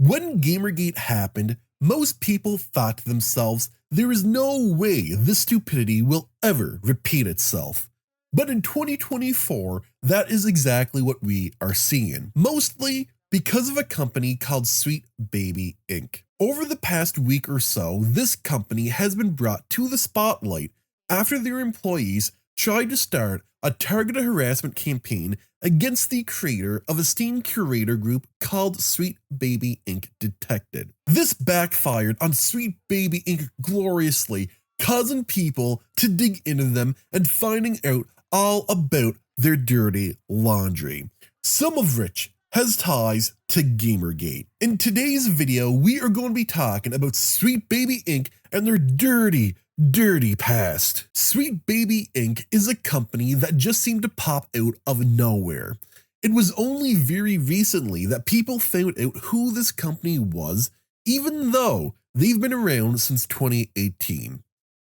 When Gamergate happened, most people thought to themselves, there is no way this stupidity will ever repeat itself. But in 2024, that is exactly what we are seeing, mostly because of a company called Sweet Baby Inc. Over the past week or so, this company has been brought to the spotlight after their employees tried to start a targeted harassment campaign against the creator of a esteemed curator group called Sweet Baby Inc. Detected. This backfired on Sweet Baby Inc. gloriously, causing people to dig into them and finding out all about their dirty laundry, some of which has ties to Gamergate. In today's video, we are going to be talking about Sweet Baby Inc. and their dirty past. Sweet Baby Inc. is a company that just seemed to pop out of nowhere. It was only very recently that people found out who this company was, even though they've been around since 2018.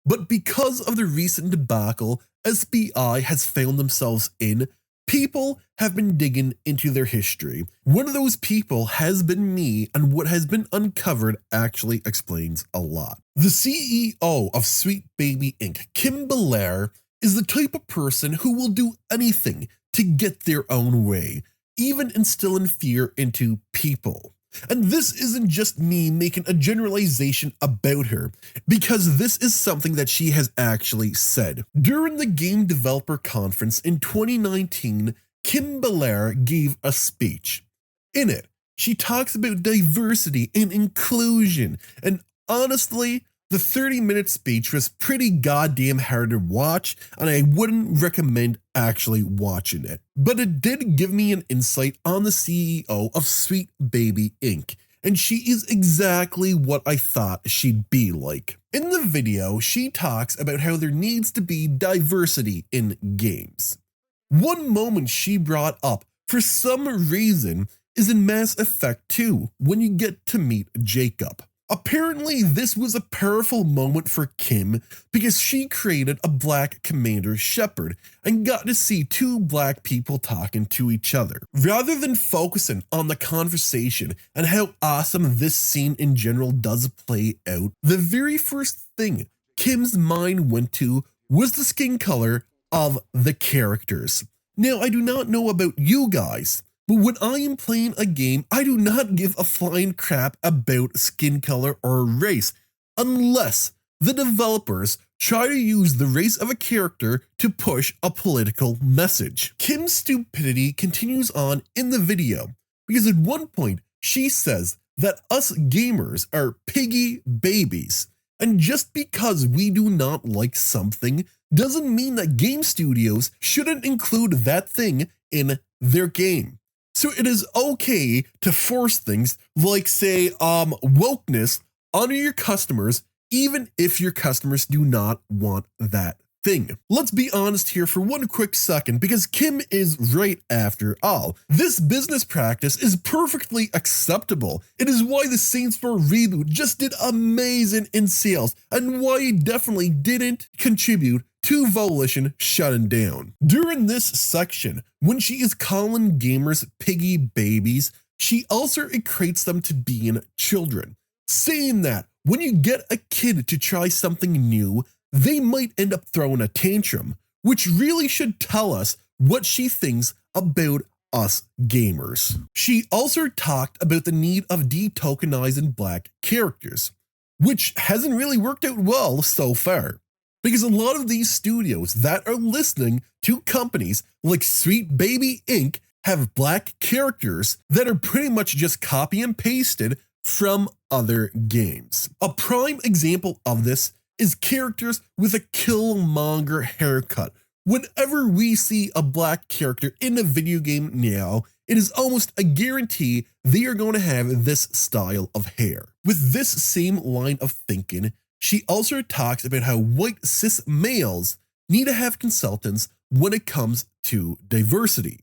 But because of the recent debacle SBI has found themselves in, people have been digging into their history. One of those people has been me, and what has been uncovered actually explains a lot. The CEO of Sweet Baby Inc., Kim Beliar, is the type of person who will do anything to get their own way, even instilling fear into people. And this isn't just me making a generalization about her, because this is something that she has actually said. During the Game Developer Conference in 2019, Kim Beliar gave a speech. In it, she talks about diversity and inclusion, and honestly, the 30-minute speech was pretty goddamn hard to watch, and I wouldn't recommend actually watching it. But it did give me an insight on the CEO of Sweet Baby Inc., and she is exactly what I thought she'd be like. In the video, she talks about how there needs to be diversity in games. One moment she brought up, for some reason, is in Mass Effect 2, when you get to meet Jacob. Apparently, this was a powerful moment for Kim because she created a black commander Shepard and got to see two black people talking to each other. Rather than focusing on the conversation and how awesome this scene in general does play out, the very first thing Kim's mind went to was the skin color of the characters. Now, I do not know about you guys, but when I am playing a game, I do not give a flying crap about skin color or race, unless the developers try to use the race of a character to push a political message. Kim's stupidity continues on in the video, because at one point she says that us gamers are piggy babies, and just because we do not like something doesn't mean that game studios shouldn't include that thing in their game. So it is okay to force things like, say, wokeness onto your customers, even if your customers do not want that thing. Let's be honest here for one quick second, because Kim is right after all. This business practice is perfectly acceptable. It is why the Saints Row reboot just did amazing in sales, and why it definitely didn't contribute to Volition shutting down. During this section, when she is calling gamers piggy babies, she also equates them to being children, saying that when you get a kid to try something new, they might end up throwing a tantrum, which really should tell us what she thinks about us gamers. She also talked about the need of detokenizing black characters, which hasn't really worked out well so far, because a lot of these studios that are listening to companies like Sweet Baby Inc. have black characters that are pretty much just copy and pasted from other games. A prime example of this is characters with a Killmonger haircut. Whenever we see a black character in a video game now, it is almost a guarantee they are going to have this style of hair. With this same line of thinking, she also talks about how white cis males need to have consultants when it comes to diversity.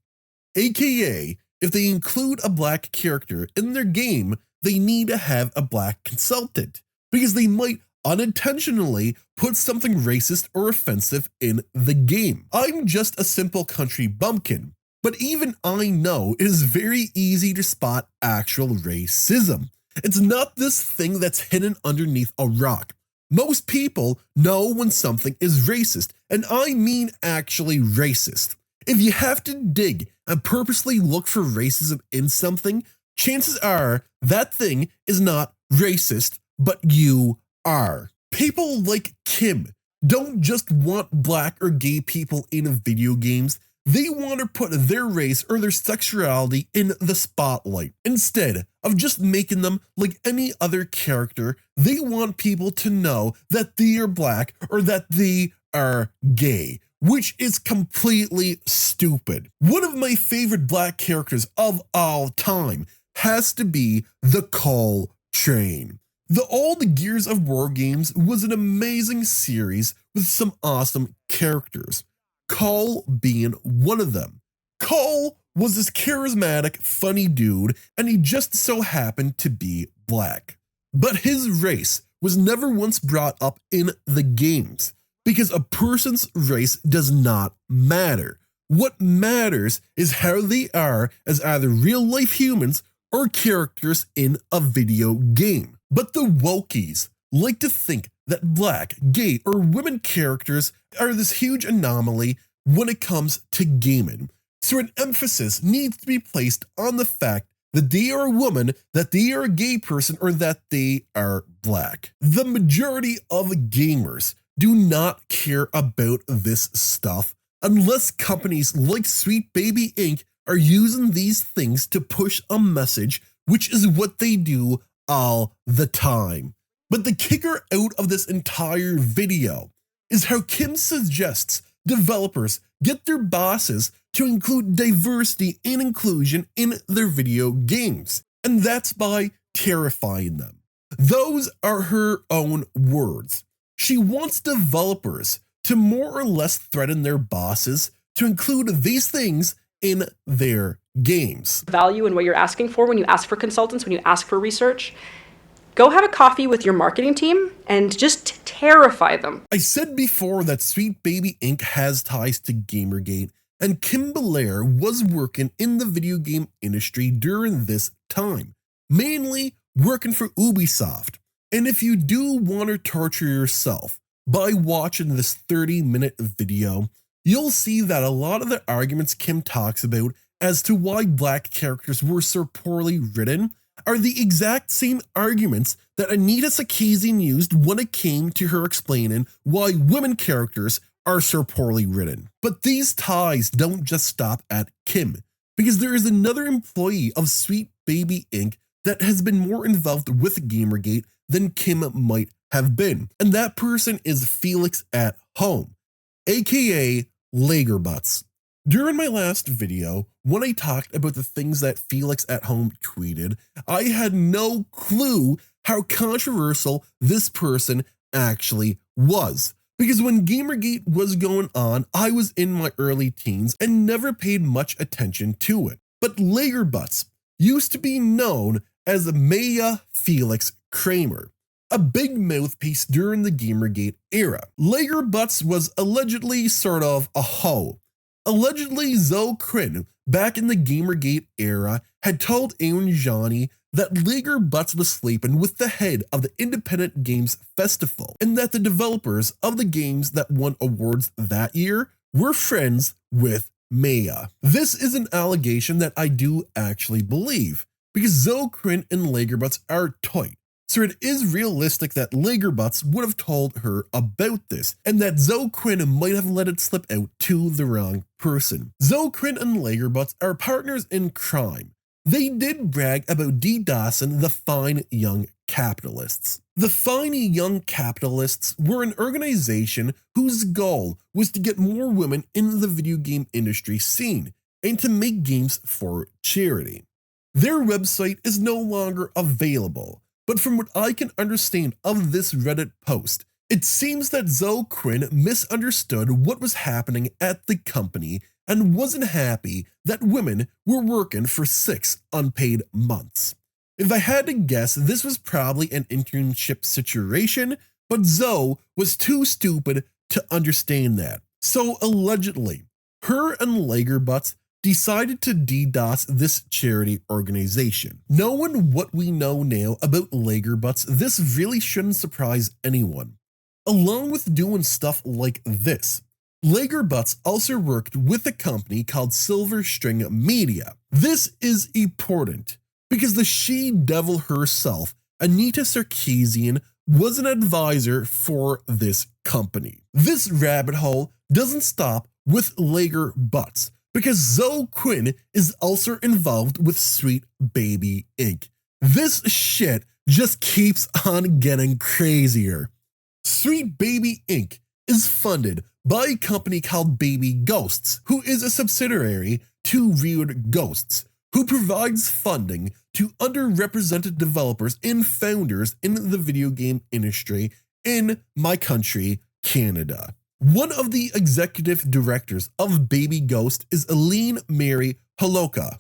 AKA, if they include a black character in their game, they need to have a black consultant, because they might unintentionally put something racist or offensive in the game. I'm just a simple country bumpkin, but even I know it is very easy to spot actual racism. It's not this thing that's hidden underneath a rock. Most people know when something is racist, and I mean actually racist. If you have to dig and purposely look for racism in something, chances are that thing is not racist, but you are. People like Kim don't just want black or gay people in video games, they want to put their race or their sexuality in the spotlight. Instead of just making them like any other character, they want people to know that they are black or that they are gay, which is completely stupid. One of my favorite black characters of all time has to be the Cole Train. The old Gears of War games was an amazing series with some awesome characters, Cole being one of them. Cole was this charismatic, funny dude, and he just so happened to be black. But his race was never once brought up in the games, because a person's race does not matter. What matters is how they are as either real-life humans or characters in a video game. But the wokies like to think that black, gay, or women characters are this huge anomaly when it comes to gaming. So an emphasis needs to be placed on the fact that they are a woman, that they are a gay person, or that they are black. The majority of gamers do not care about this stuff unless companies like Sweet Baby Inc. are using these things to push a message, which is what they do all the time. But the kicker out of this entire video is how Kim suggests developers get their bosses to include diversity and inclusion in their video games, and that's by terrifying them. Those are her own words. She wants developers to more or less threaten their bosses to include these things in their games. Value in what you're asking for when you ask for consultants, when you ask for research. Go have a coffee with your marketing team and just terrify them. I said before that Sweet Baby Inc. has ties to GAMERGATE, and Kim Beliar was working in the video game industry during this time, mainly working for Ubisoft. And if you do want to torture yourself by watching this 30-minute video, you'll see that a lot of the arguments Kim talks about as to why black characters were so poorly written are the exact same arguments that Anita Sarkeesian used when it came to her explaining why women characters are so poorly written. But these ties don't just stop at Kim, because there is another employee of Sweet Baby Inc. that has been more involved with GAMERGATE than Kim might have been, and that person is Felix at Home, aka LegoButts. During my last video, when I talked about the things that Felix at Home tweeted, I had no clue how controversial this person actually was. Because when GAMERGATE was going on, I was in my early teens and never paid much attention to it. But LegoButts used to be known as Maya Felix Kramer, a big mouthpiece during the GAMERGATE era. LegoButts was allegedly sort of a hoe. Allegedly, Zoe Quinn, back in the GAMERGATE era, had told Aaron Johnny that LegoButts was sleeping with the head of the Independent Games Festival, and that the developers of the games that won awards that year were friends with Maya. This is an allegation that I do actually believe, because Zoe Quinn and LegoButts are tight. So it is realistic that LegoButts would have told her about this, and that Zoe Quinn might have let it slip out to the wrong person. Zoe Quinn and LegoButts are partners in crime. They did brag about DDOS'ing the Fine Young Capitalists. The Fine Young Capitalists were an organization whose goal was to get more women in the video game industry scene and to make games for charity. Their website is no longer available, but from what I can understand of this Reddit post, it seems that Zoe Quinn misunderstood what was happening at the company and wasn't happy that women were working for 6 unpaid months. If I had to guess, this was probably an internship situation, but Zoe was too stupid to understand that. So allegedly, her and LegoButts decided to DDoS this charity organization. Knowing what we know now about LegoButts, this really shouldn't surprise anyone. Along with doing stuff like this, LegoButts also worked with a company called Silver String Media. This is important because the she-devil herself, Anita Sarkeesian, was an advisor for this company. This rabbit hole doesn't stop with LegoButts because Zoe Quinn is also involved with Sweet Baby Inc. This shit just keeps on getting crazier. Sweet Baby Inc. is funded by a company called Baby Ghosts, who is a subsidiary to Weird Ghosts, who provides funding to underrepresented developers and founders in the video game industry in my country, Canada. One of the executive directors of Baby Ghost is Eileen Mary Holoka.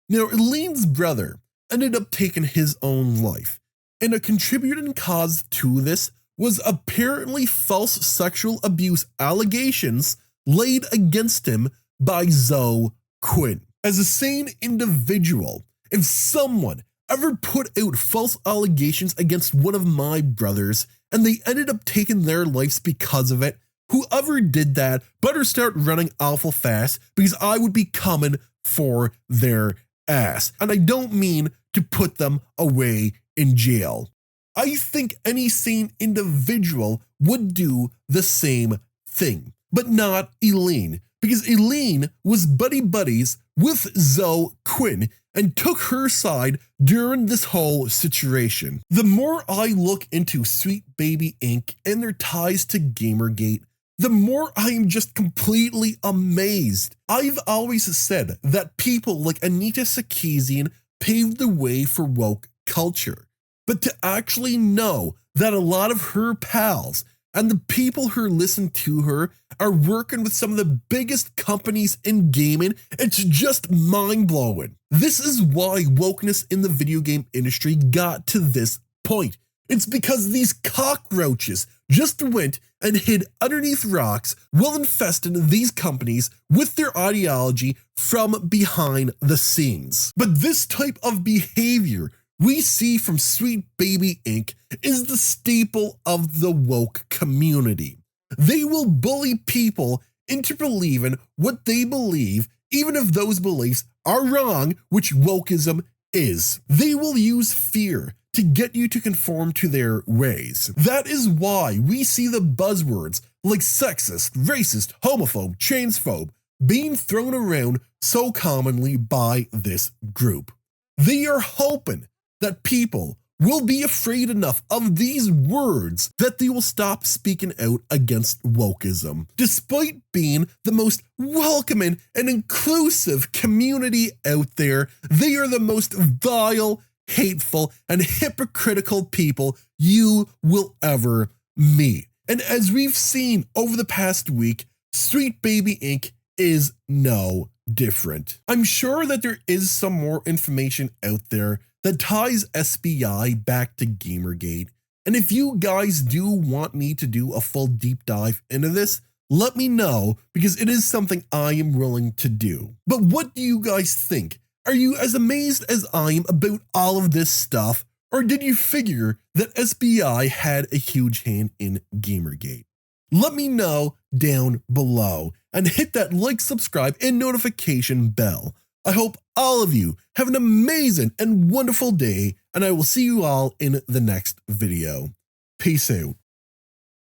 Now, Eileen's brother ended up taking his own life, and a contributing cause to this was apparently false sexual abuse allegations laid against him by Zoe Quinn. As a sane individual, if someone ever put out false allegations against one of my brothers and they ended up taking their lives because of it, whoever did that better start running awful fast because I would be coming for their ass. And I don't mean to put them away in jail. I think any sane individual would do the same thing, but not Eileen, because Eileen was buddies with Zoe Quinn and took her side during this whole situation. The more I look into Sweet Baby Inc. and their ties to GAMERGATE, the more I am just completely amazed. I've always said that people like Anita Sarkeesian paved the way for woke culture, but to actually know that a lot of her pals and the people who listen to her are working with some of the biggest companies in gaming, it's just mind-blowing. This is why wokeness in the video game industry got to this point. It's because these cockroaches just went and hid underneath rocks while infesting these companies with their ideology from behind the scenes. But this type of behavior we see from Sweet Baby Inc. is the staple of the woke community. They will bully people into believing what they believe, even if those beliefs are wrong, which wokeism is. They will use fear to get you to conform to their ways. That is why we see the buzzwords like sexist, racist, homophobe, transphobe being thrown around so commonly by this group. They are hoping that people will be afraid enough of these words that they will stop speaking out against wokeism. Despite being the most welcoming and inclusive community out there, they are the most vile, hateful, and hypocritical people you will ever meet. And as we've seen over the past week, Sweet Baby Inc. is no different. I'm sure that there is some more information out there that ties SBI back to GAMERGATE, and if you guys do want me to do a full deep dive into this, let me know, because it is something I am willing to do. But what do you guys think? Are you as amazed as I am about all of this stuff, or did you figure that SBI had a huge hand in GAMERGATE? Let me know down below, and hit that like, subscribe, and notification bell. I hope all of you have an amazing and wonderful day, and I will see you all in the next video. Peace out.